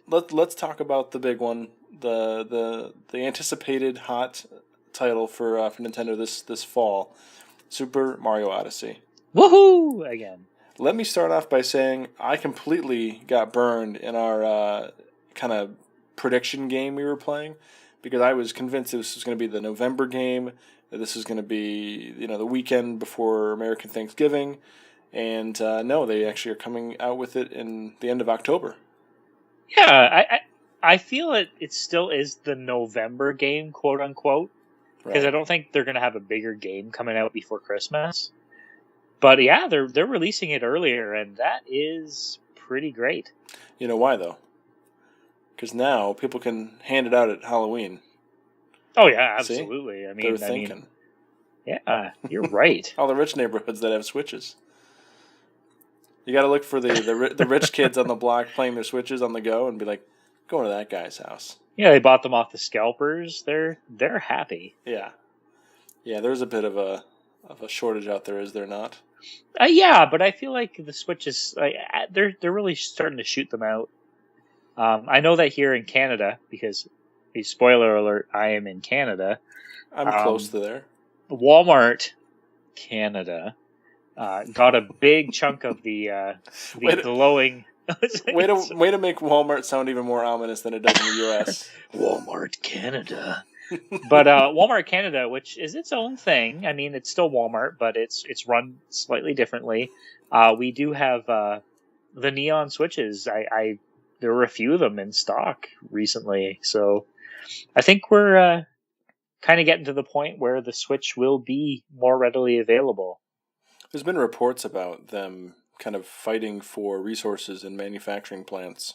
let's talk about the big one, the anticipated hot title for Nintendo this fall, Super Mario Odyssey. Woohoo! Again. Let me start off by saying I completely got burned in our kind of prediction game we were playing, because I was convinced this was going to be the November game, that this was going to be the weekend before American Thanksgiving, and no, they actually are coming out with it in the end of October. Yeah, I feel it still is the November game, quote unquote, because I don't think they're going to have a bigger game coming out before Christmas. But yeah, they're releasing it earlier, and that is pretty great. You know why, though? Because now people can hand it out at Halloween. Oh yeah, absolutely. See? They're thinking. Yeah, you're right. All the rich neighborhoods that have Switches. You got to look for the rich kids on the block playing their Switches on the go and be like, going to that guy's house. Yeah, they bought them off the scalpers. They're happy. Yeah. Yeah, there's a bit of a shortage out there, is there not? Yeah, but I feel like the Switches, they're really starting to shoot them out. I know that here in Canada, because, a spoiler alert, I am in Canada. I'm close to there. Walmart Canada got a big chunk of the glowing. way to make Walmart sound even more ominous than it does in the U.S. Walmart Canada. But Walmart Canada, which is its own thing. I mean, it's still Walmart, but it's run slightly differently. We do have the neon Switches. There were a few of them in stock recently, so I think we're kind of getting to the point where the Switch will be more readily available. There's been reports about them kind of fighting for resources in manufacturing plants.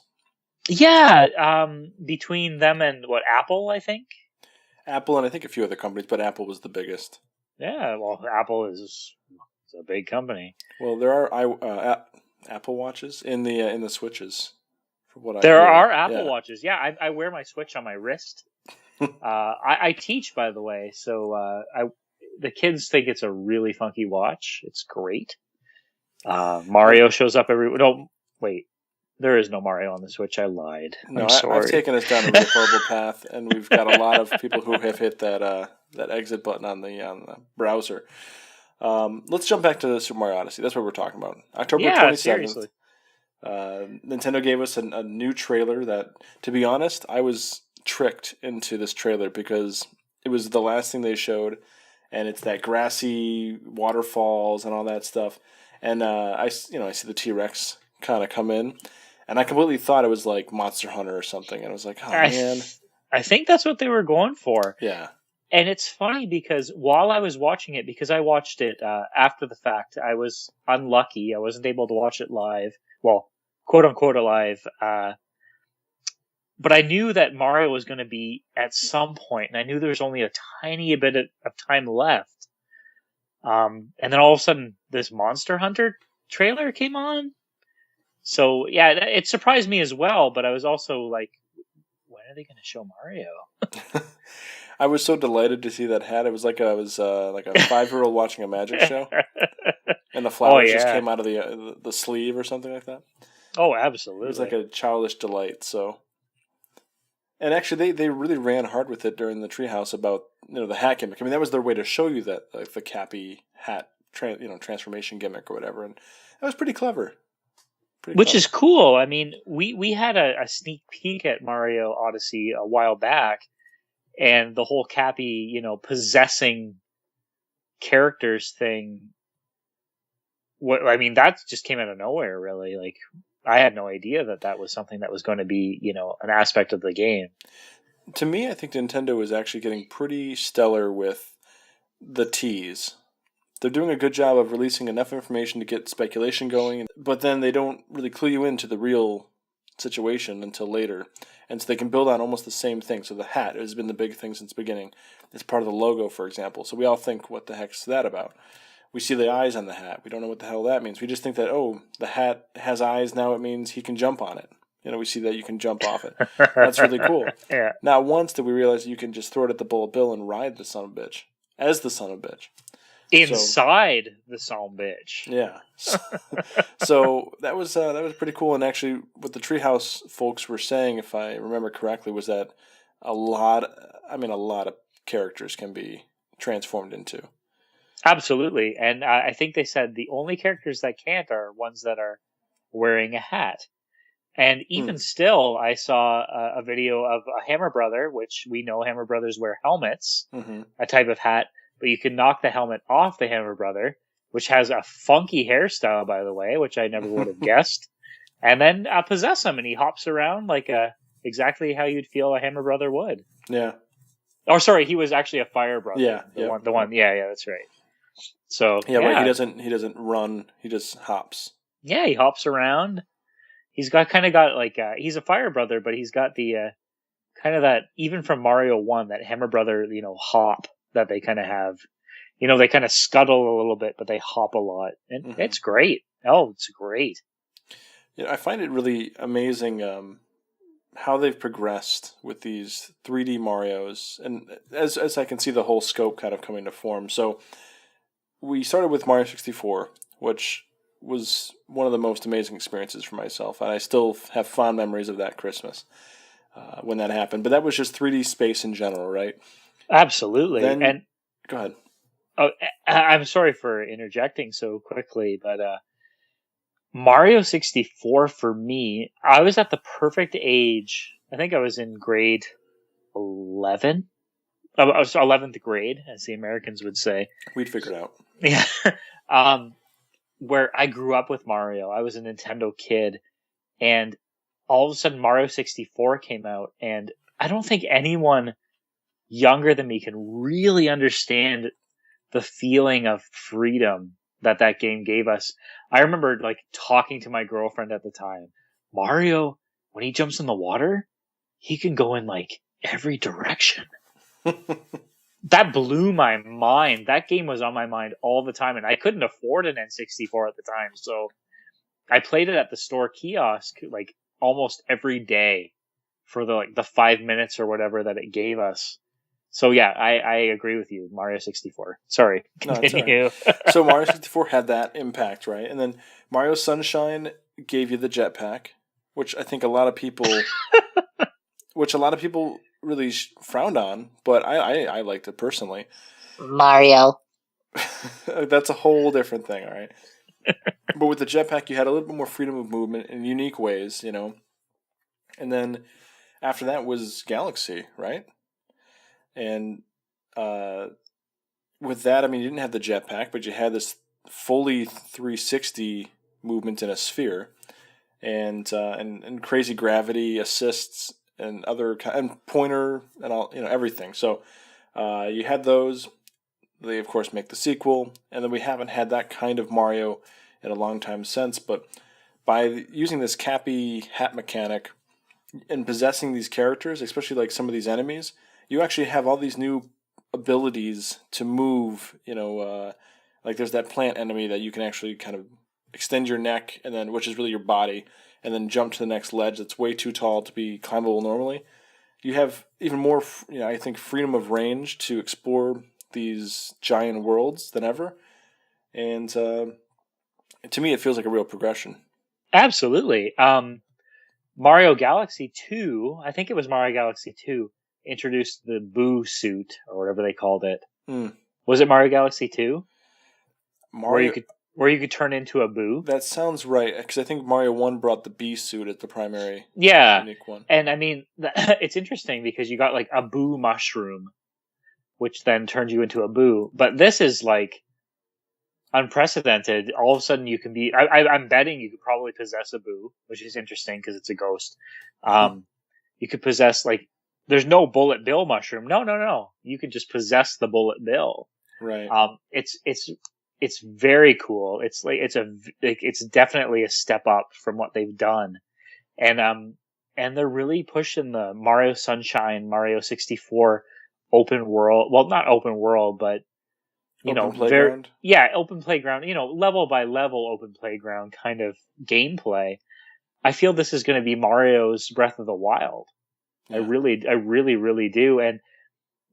Yeah, between them and Apple, I think. Apple and I think a few other companies, but Apple was the biggest. Yeah, well, Apple is a big company. Well, there are Apple Watches in the Switches. There are Apple Watches. Yeah, I wear my Switch on my wrist. I teach, by the way, so the kids think it's a really funky watch. It's great. Mario shows up every... No, wait. There is no Mario on the Switch. I lied. No, I'm sorry. I've taken us down a really horrible path, and we've got a lot of people who have hit that exit button on the browser. Let's jump back to Super Mario Odyssey. That's what we're talking about. October 27th. Seriously. Nintendo gave us a new trailer that, to be honest, I was tricked into this trailer because it was the last thing they showed, and it's that grassy waterfalls and all that stuff. And I see the T-Rex kind of come in, and I completely thought it was like Monster Hunter or something. And I was like, oh man. I think that's what they were going for. Yeah. And it's funny because while I was watching it, because I watched it after the fact, I was unlucky. I wasn't able to watch it live. Well, quote unquote alive. But I knew that Mario was going to be at some point, and I knew there was only a tiny bit of time left. And then all of a sudden, this Monster Hunter trailer came on. So yeah, it surprised me as well. But I was also like, when are they going to show Mario? I was so delighted to see that hat. It was like I was like a 5-year-old watching a magic show, and the flowers just came out of the sleeve or something like that. Oh, absolutely! It was like a childish delight. So, and actually, they really ran hard with it during the Treehouse about the hat gimmick. I mean, that was their way to show you that the Cappy hat transformation gimmick or whatever, and that was pretty clever. Which is cool. I mean, we had a sneak peek at Mario Odyssey a while back, and the whole Cappy, possessing characters thing. That just came out of nowhere, really. Like, I had no idea that was something that was going to be, an aspect of the game. To me, I think Nintendo is actually getting pretty stellar with the tease. They're doing a good job of releasing enough information to get speculation going, but then they don't really clue you into the real situation until later. And so they can build on almost the same thing. So the hat has been the big thing since the beginning. It's part of the logo, for example. So we all think, what the heck's that about? We see the eyes on the hat. We don't know what the hell that means. We just think that, the hat has eyes, now it means he can jump on it. We see that you can jump off it. That's really cool. Yeah. Not once did we realize that you can just throw it at the bullet bill and ride the son of a bitch. As the son of a bitch. inside the Psalm bitch. Yeah. So that was pretty cool. And actually, what the Treehouse folks were saying, if I remember correctly, was that a lot of characters can be transformed into. Absolutely. And I think they said the only characters that can't are ones that are wearing a hat. And even still, I saw a video of a Hammer Brother, which we know Hammer Brothers wear helmets, a type of hat, but you can knock the helmet off the Hammer Brother, which has a funky hairstyle, by the way, which I never would have guessed, and then possess him, and he hops around like exactly how you'd feel a Hammer Brother would. Yeah. Oh, sorry, he was actually a Fire Brother. Yeah. The one. Yeah, that's right. So right. He doesn't run. He just hops. Yeah, he hops around. He's got like he's a Fire Brother, but he's got the kind of that, even from Mario 1, that Hammer Brother, hop that they kind of have. They kind of scuttle a little bit, but they hop a lot. And it's great. Oh, it's great. I find it really amazing how they've progressed with these 3D Marios. And as I can see the whole scope kind of coming to form. So we started with Mario 64, which was one of the most amazing experiences for myself. And I still have fond memories of that Christmas when that happened. But that was just 3D space in general, right? Absolutely. And go ahead. Oh, I'm sorry for interjecting so quickly, but Mario 64 for me, I was at the perfect age. I think I was in grade 11. I was 11th grade, as the Americans would say. We'd figure it out. Yeah. Where I grew up with Mario. I was a Nintendo kid, and all of a sudden Mario 64 came out, and I don't think anyone younger than me can really understand the feeling of freedom that game gave us. I remember talking to my girlfriend at the time. Mario, when he jumps in the water, he can go in every direction. That blew my mind. That game was on my mind all the time, and I couldn't afford an N64 at the time, so I played it at the store kiosk almost every day for the 5 minutes or whatever that it gave us. So yeah, I agree with you. Mario 64. Sorry. Continue. No, so Mario 64 had that impact, right? And then Mario Sunshine gave you the jetpack, which I think a lot of people really frowned on, but I liked it personally. Mario. That's a whole different thing, all right? But with the jetpack, you had a little bit more freedom of movement in unique ways, And then after that was Galaxy, right? And with that, you didn't have the jetpack, but you had this fully 360 movement in a sphere, and crazy gravity assists and and pointer and all everything. So you had those. They of course make the sequel, and then we haven't had that kind of Mario in a long time since. But by using this Cappy hat mechanic and possessing these characters, especially some of these enemies, you actually have all these new abilities to move, there's that plant enemy that you can actually kind of extend your neck, and then, which is really your body, and then jump to the next ledge that's way too tall to be climbable normally. You have even more, I think, freedom of range to explore these giant worlds than ever. And to me, it feels like a real progression. Absolutely. Mario Galaxy 2, I think it was Mario Galaxy 2, introduced the Boo suit, or whatever they called it. Was it Mario Galaxy 2? Where you could turn into a Boo? That sounds right, because I think Mario 1 brought the Bee suit as the primary unique one. And it's interesting because you got a Boo mushroom, which then turns you into a Boo. But this is unprecedented. All of a sudden you can be... I'm betting you could probably possess a Boo, which is interesting because it's a ghost. You could possess there's no Bullet Bill mushroom. No. You could just possess the Bullet Bill. Right. It's very cool. It's definitely a step up from what they've done, and they're really pushing the Mario Sunshine, Mario 64 open world. Well, not open world, but open playground. Open playground. Level by level open playground kind of gameplay. I feel this is going to be Mario's Breath of the Wild. Yeah. I really do. And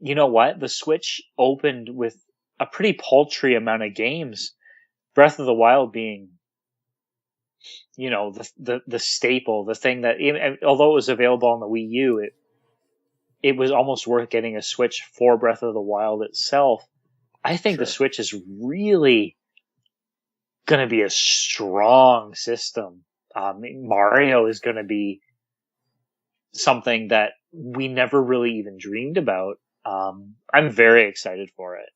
you know what? The Switch opened with a pretty paltry amount of games. Breath of the Wild being, the staple, the thing that, although it was available on the Wii U, it was almost worth getting a Switch for Breath of the Wild itself. I think the Switch is really going to be a strong system. Mario is going to be something that we never really even dreamed about. I'm very excited for it.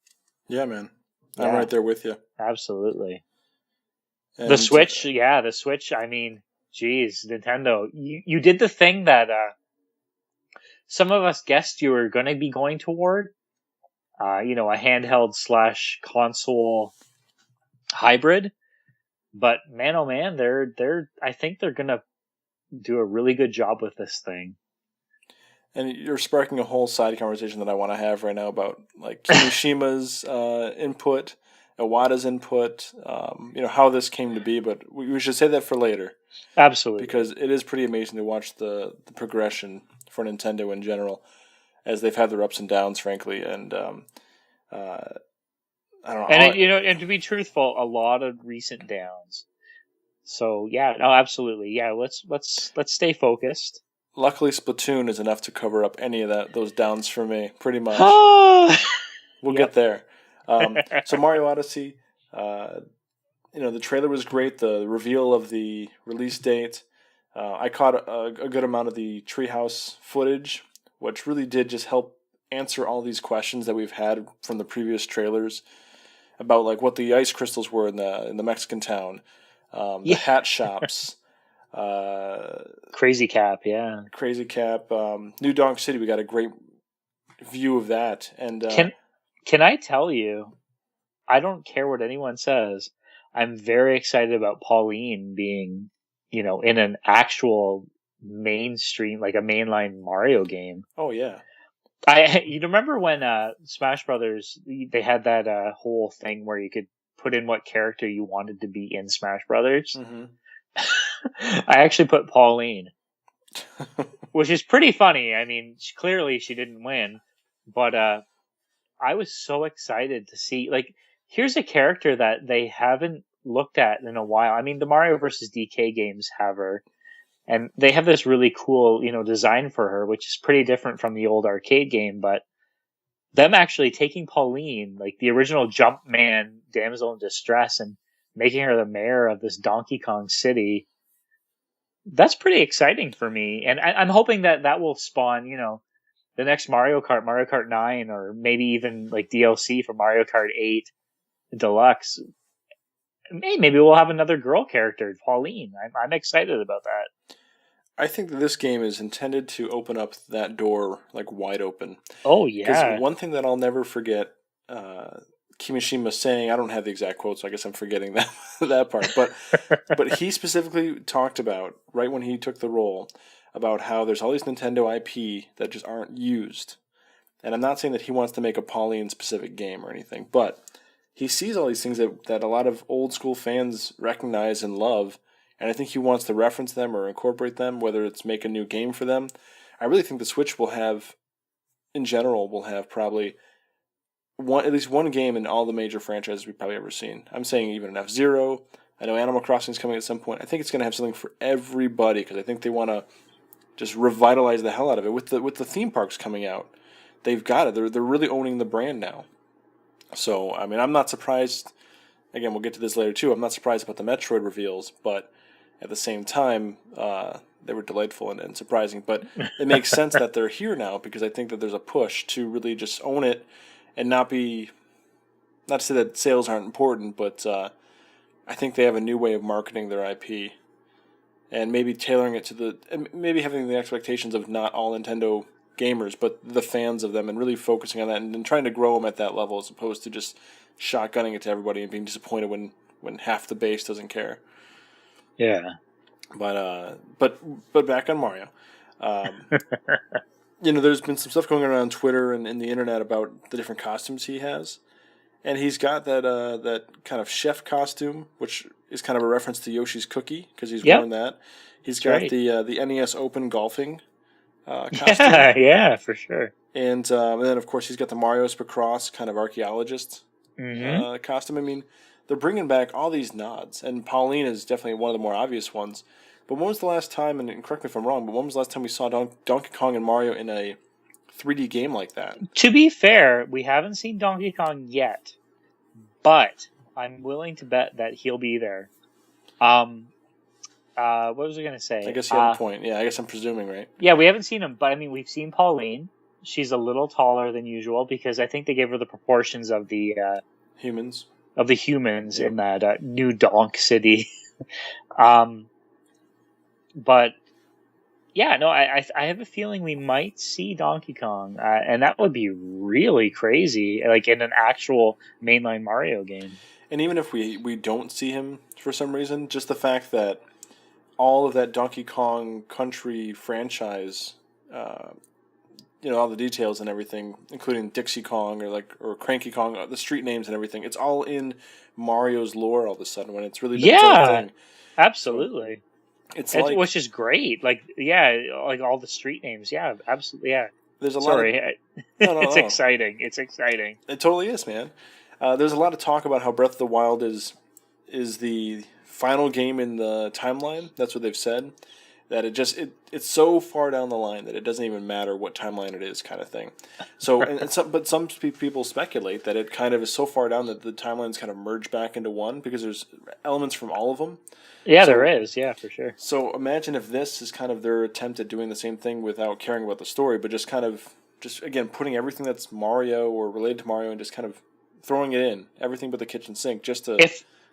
Yeah, man. I'm right there with you. Absolutely. And the Switch, I mean, geez, Nintendo, you did the thing that some of us guessed you were going to be going toward. A handheld / console hybrid. But man, oh man, I think they're going to do a really good job with this thing. And you're sparking a whole side conversation that I want to have right now about like Kimishima's input, Iwata's input, how this came to be. But we should say that for later. Absolutely. Because it is pretty amazing to watch the progression for Nintendo in general, as they've had their ups and downs, frankly. And I don't know. And to be truthful, a lot of recent downs. So yeah, no, absolutely. Yeah, let's stay focused. Luckily, Splatoon is enough to cover up any of those downs for me, pretty much. We'll get there. So Mario Odyssey, the trailer was great. The reveal of the release date. I caught a good amount of the Treehouse footage, which really did just help answer all these questions that we've had from the previous trailers about like what the ice crystals were in the Mexican town, the hat shops. Crazy Cap, New Donk City. We got a great view of that. And can I tell you, I don't care what anyone says. I'm very excited about Pauline being, in an actual mainstream, like a mainline Mario game. Oh yeah. You remember when Smash Brothers, they had that whole thing where you could put in what character you wanted to be in Smash Brothers? Mm-hmm. I actually put Pauline, which is pretty funny. I mean, clearly she didn't win, but I was so excited to see, like, here's a character that they haven't looked at in a while. I mean, the Mario vs. DK games have her, and they have this really cool, design for her, which is pretty different from the old arcade game, but them actually taking Pauline, like the original Jumpman damsel in distress, and making her the mayor of this Donkey Kong City, that's pretty exciting for me. And I'm hoping that will spawn, the next Mario Kart 9, or maybe even like DLC for Mario Kart 8 Deluxe. Maybe we'll have another girl character, Pauline. I'm excited about that. I think that this game is intended to open up that door like wide open. Oh yeah. Because one thing that I'll never forget, Kimishima saying, I don't have the exact quote, so I guess I'm forgetting that part. But he specifically talked about, right when he took the role, about how there's all these Nintendo IP that just aren't used. And I'm not saying that he wants to make a Pauline specific game or anything, but he sees all these things that a lot of old school fans recognize and love, and I think he wants to reference them or incorporate them, whether it's make a new game for them. I really think the Switch will have probably at least one game in all the major franchises we've probably ever seen. I'm saying even an F-Zero. I know Animal Crossing is coming at some point. I think it's going to have something for everybody, because I think they want to just revitalize the hell out of it. With the theme parks coming out, they've got it. They're really owning the brand now. So, I mean, I'm not surprised. Again, we'll get to this later too. I'm not surprised about the Metroid reveals, but at the same time, they were delightful and surprising. But it makes sense that they're here now, because I think that there's a push to really just own it and not to say that sales aren't important, but I think they have a new way of marketing their IP, and maybe tailoring it maybe having the expectations of not all Nintendo gamers, but the fans of them, and really focusing on that and trying to grow them at that level, as opposed to just shotgunning it to everybody and being disappointed when half the base doesn't care. Yeah. But back on Mario. There's been some stuff going around Twitter and in the internet about the different costumes he has. And he's got that kind of chef costume, which is kind of a reference to Yoshi's Cookie, because he's worn that. He's got the NES Open golfing costume. Yeah, for sure. And then, of course, he's got the Mario Supercross kind of archaeologist costume. I mean, they're bringing back all these nods, and Pauline is definitely one of the more obvious ones. But when was the last time, and correct me if I'm wrong, but when was the last time we saw Donkey Kong and Mario in a 3D game like that? To be fair, we haven't seen Donkey Kong yet, but I'm willing to bet that he'll be there. What was I going to say? I guess you have a point. Yeah, I guess I'm presuming, right? Yeah, we haven't seen him, but I mean, we've seen Pauline. She's a little taller than usual because I think they gave her the proportions of the humans in that new Donk City. But yeah, no, I have a feeling we might see Donkey Kong, and that would be really crazy, like in an actual mainline Mario game. And even if we don't see him for some reason, just the fact that all of that Donkey Kong Country franchise, all the details and everything, including Dixie Kong or Cranky Kong, the street names and everything, it's all in Mario's lore all of a sudden when it's really its own thing. Absolutely. So which is great. Like all the street names. Yeah, absolutely. Yeah. There's a lot. It's exciting. It's exciting. It totally is, man. There's a lot of talk about how Breath of the Wild is the final game in the timeline. That's what they've said. That it's so far down the line that it doesn't even matter what timeline it is, kind of thing. So, but some people speculate that it kind of is so far down that the timelines kind of merge back into one because there's elements from all of them. Yeah, there is. Yeah, for sure. So imagine if this is kind of their attempt at doing the same thing without caring about the story, but just again putting everything that's Mario or related to Mario and just kind of throwing it in, everything but the kitchen sink, just to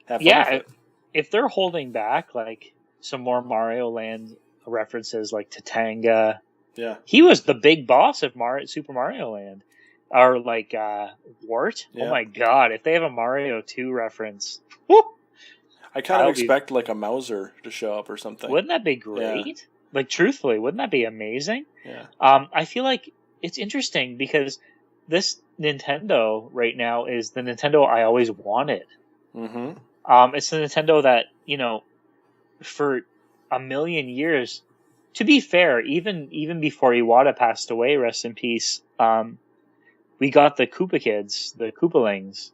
have fun with it. If they're holding back like some more Mario Land references, like Tatanga, he was the big boss of Super Mario Land, or like Wart. Yeah. Oh my god! If they have a Mario 2 reference, whoop, I kind of expect like a Mauser to show up or something. Wouldn't that be great? Yeah. Like truthfully, wouldn't that be amazing? Yeah. I feel like it's interesting because this Nintendo right now is the Nintendo I always wanted. Mm-hmm. It's the Nintendo that, for a million years, to be fair, even before Iwata passed away, rest in peace, we got the Koopa Kids, the Koopalings.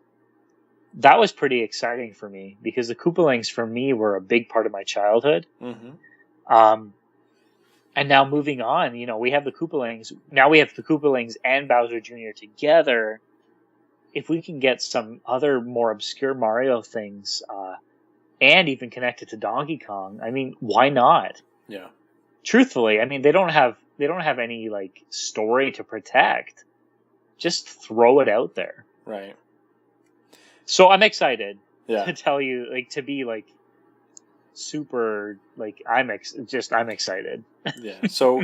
That was pretty exciting for me because the Koopalings for me were a big part of my childhood. Mm-hmm. And now moving on, we have the Koopalings. Now we have the Koopalings and Bowser Jr. together. If we can get some other more obscure Mario things, and even connected to Donkey Kong, I mean, why not? Yeah. Truthfully, I mean, they don't have any like story to protect. Just throw it out there. Right. So I'm excited to tell you, like, to be like super, like I'm excited. Yeah. So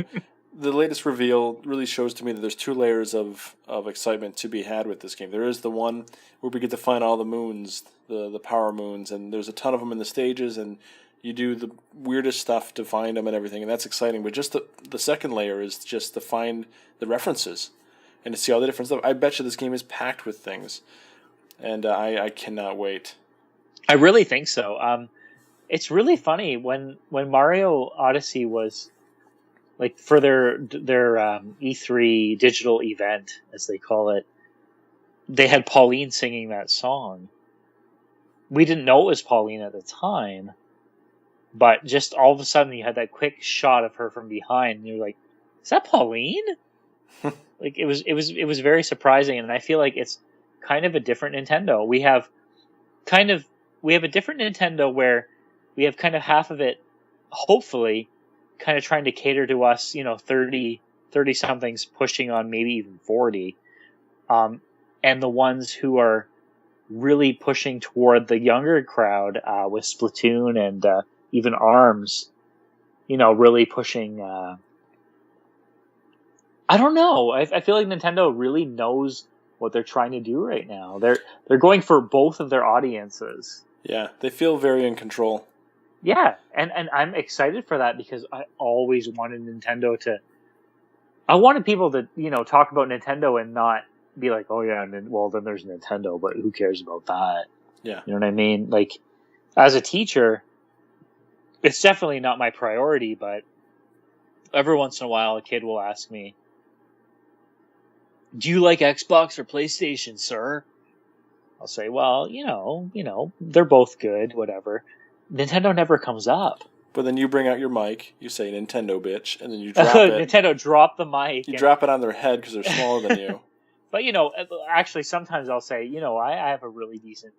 the latest reveal really shows to me that there's two layers of excitement to be had with this game. There is the one where we get to find all the moons, the power moons, and there's a ton of them in the stages, and you do the weirdest stuff to find them and everything, and that's exciting. But just the second layer is just to find the references and to see all the different stuff. I bet you this game is packed with things, and I cannot wait. I really think so. It's really funny when Mario Odyssey was like for their E3 digital event, as they call it, they had Pauline singing that song. We didn't know it was Pauline at the time, but just all of a sudden you had that quick shot of her from behind, and you're like, "Is that Pauline?" Like it was very surprising, and I feel like it's kind of a different Nintendo. We have a different Nintendo where we have kind of half of it, hopefully, kind of trying to cater to us, 30 somethings pushing on maybe even 40. And the ones who are really pushing toward the younger crowd, with Splatoon and, even ARMS, really pushing, I don't know. I feel like Nintendo really knows what they're trying to do right now. They're going for both of their audiences. Yeah, they feel very in control. Yeah, and I'm excited for that because I always wanted Nintendo to... I wanted people to, talk about Nintendo and not be like, oh yeah, and then there's Nintendo, but who cares about that? Yeah. You know what I mean? Like, as a teacher, it's definitely not my priority, but every once in a while a kid will ask me, do you like Xbox or PlayStation, sir? I'll say, well, they're both good, whatever. Nintendo never comes up. But then you bring out your mic, you say Nintendo bitch, and then you drop it. Nintendo drop the mic. You drop it on their head because they're smaller than you. But, actually sometimes I'll say, I have a really decent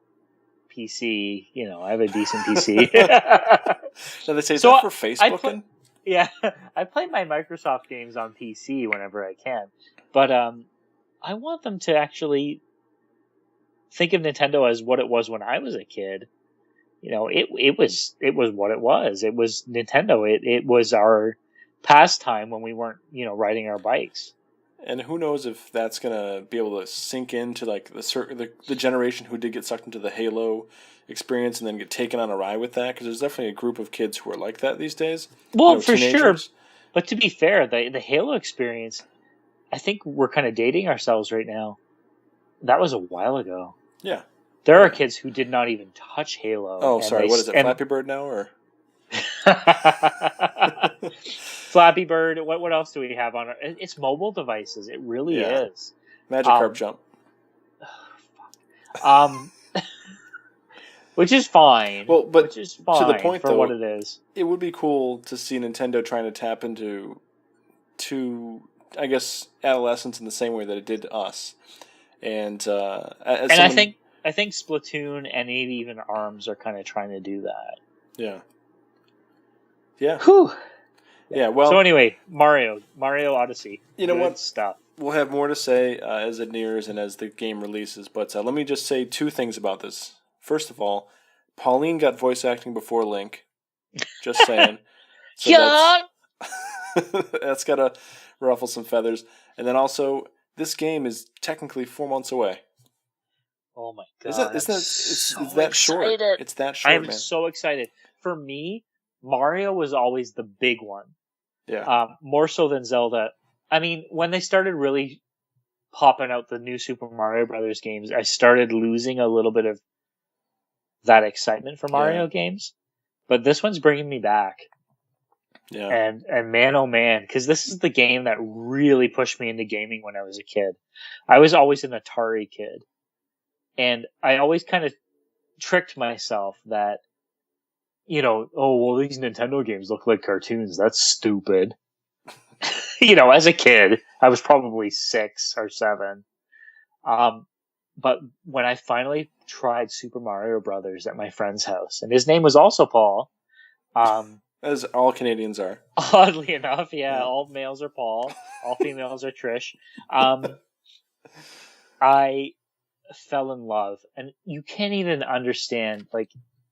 PC. I have a decent PC. So they say, is that for Facebooking? Yeah, I play my Microsoft games on PC whenever I can. But I want them to actually think of Nintendo as what it was when I was a kid. It was what it was. It was Nintendo. It was our pastime when we weren't, riding our bikes. And who knows if that's gonna be able to sink into like the generation who did get sucked into the Halo experience and then get taken on a ride with that, because there's definitely a group of kids who are like that these days. Well, for sure. But to be fair, the Halo experience, I think we're kind of dating ourselves right now. That was a while ago. Yeah. There are kids who did not even touch Halo. Oh, sorry. What is it? Flappy Bird now, or? Flappy Bird. What else do we have on it? It's mobile devices. It really is. Magikarp Jump. Which is fine. Well, but which is fine to the point, for though, what it is. It would be cool to see Nintendo trying to tap into, I guess, adolescence in the same way that it did to us. And I think Splatoon and maybe even ARMS are kind of trying to do that. Yeah. Yeah. Whew. Yeah. Well. So anyway, Mario Odyssey. You know what? Stuff. We'll have more to say as it nears and as the game releases. But let me just say two things about this. First of all, Pauline got voice acting before Link. Just saying. So yeah. That's got to ruffle some feathers. And then also, this game is technically 4 months away. Oh my god! Is that short? It's that short. I'm so excited. For me, Mario was always the big one. Yeah. More so than Zelda. I mean, when they started really popping out the new Super Mario Brothers games, I started losing a little bit of that excitement for Mario games. But this one's bringing me back. Yeah. And man, oh man, because this is the game that really pushed me into gaming when I was a kid. I was always an Atari kid. And I always kind of tricked myself that, these Nintendo games look like cartoons. That's stupid. As a kid, I was probably 6 or 7. But when I finally tried Super Mario Brothers at my friend's house, and his name was also Paul. As all Canadians are. Oddly enough, yeah. All males are Paul. All females are Trish. I fell in love. And you can't even understand,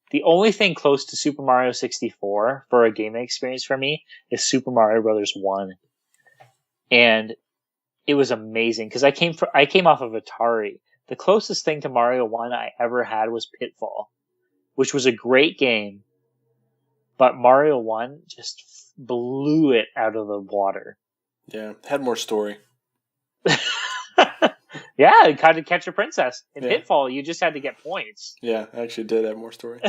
the only thing close to Super Mario 64 for a gaming experience for me is Super Mario Brothers 1. And it was amazing because I came off of Atari. The closest thing to Mario 1 I ever had was Pitfall, which was a great game, but Mario 1 just blew it out of the water. Yeah, it had more story. Yeah, it kind of Catch a Princess. In Pitfall, you just had to get points. Yeah, I actually did have more story.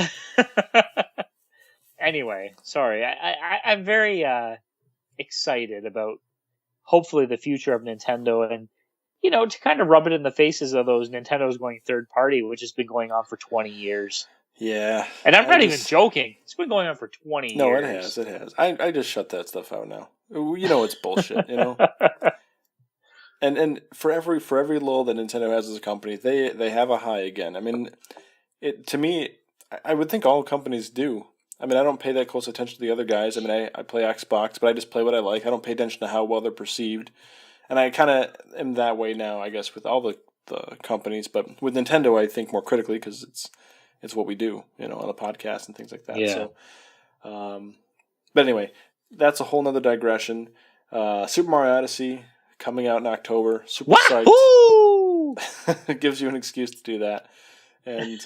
Anyway, sorry. I'm very excited about hopefully the future of Nintendo and, to kind of rub it in the faces of those Nintendo's going third party, which has been going on for 20 years. Yeah. And I'm not even joking. It's been going on for 20 years. No, it has. I just shut that stuff out now. It's bullshit, And for every lull that Nintendo has as a company, they have a high again. I mean, to me, I would think all companies do. I mean, I don't pay that close attention to the other guys. I mean, I play Xbox, but I just play what I like. I don't pay attention to how well they're perceived. And I kind of am that way now, I guess, with all the companies. But with Nintendo, I think more critically because it's what we do, on a podcast and things like that. Yeah. So, but anyway, that's a whole nother digression. Super Mario Odyssey coming out in October. Super psyched. It gives you an excuse to do that. And